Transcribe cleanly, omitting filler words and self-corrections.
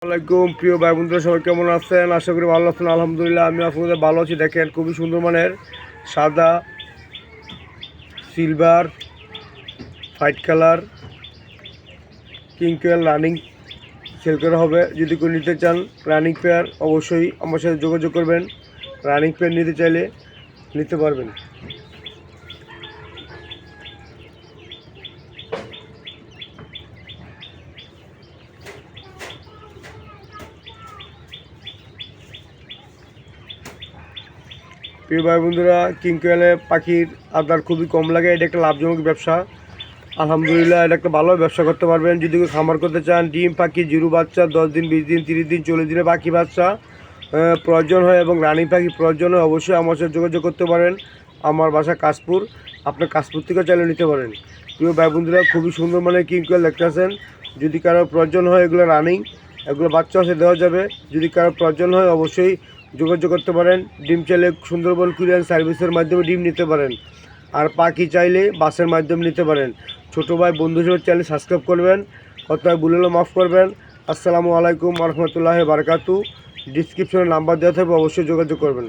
আসসালামাইকুম প্রিয় ভাই বন্ধুরা, সবাই কেমন আছেন? আশা করি ভালো আছেন। আলহামদুলিল্লাহ আমি আপনাদের ভালো আছি। দেখেন খুবই সুন্দর মানের সাদা, silver, white colour king pair running sale করা হবে। যদি কেউ নিতে চান রানিং পেয়ার অবশ্যই আমার সাথে যোগাযোগ করবেন। রানিং পেয়ার নিতে চাইলে নিতে পারবেন। প্রিয় ভাই বন্ধুরা, কিং কোয়েলে পাখির আদার খুবই কম লাগে। এটা একটা লাভজনক ব্যবসা। আলহামদুলিল্লাহ এটা একটা ভালো ব্যবসা করতে পারবেন। যদি কেউ খামার করতে চান, ডিম পাখি জিরো বাচ্চা 10 দিন 20 দিন 30 দিন 40 দিনে পাখি বাচ্চা প্রয়োজন হয় এবং রানিং পাখি প্রয়োজন হয়, অবশ্যই আমার সাথে যোগাযোগ করতে পারেন। আমার বাসা কাশপুর, আপনি কাশপুর থেকে চাইলে নিতে পারেন। প্রিয় ভাই বন্ধুরা, খুবই সুন্দর মানে কিং কোয়েল দেখতেছেন। যদি কারো প্রয়োজন হয় এগুলো রানিং, এগুলো বাচ্চা হচ্ছে দেওয়া যাবে। যদি কারো প্রয়োজন হয় অবশ্যই যোগাযোগ করতে পারেন। ডিম চাইলে সুন্দরবন কুরিয়ার সার্ভিসের মাধ্যমে ডিম নিতে পারেন, আর পাখি চাইলে বাসের মাধ্যমে নিতে পারেন। ছোটো ভাই বন্ধু হিসেবে চ্যানেল সাবস্ক্রাইব করবেন, কথায় ভুলেও মাফ করবেন। আসসালামু আলাইকুম রহমতুল্লাহি বারাকাতু। ডিসক্রিপশনে নাম্বার দেওয়া থাকবে, অবশ্যই যোগাযোগ করবেন।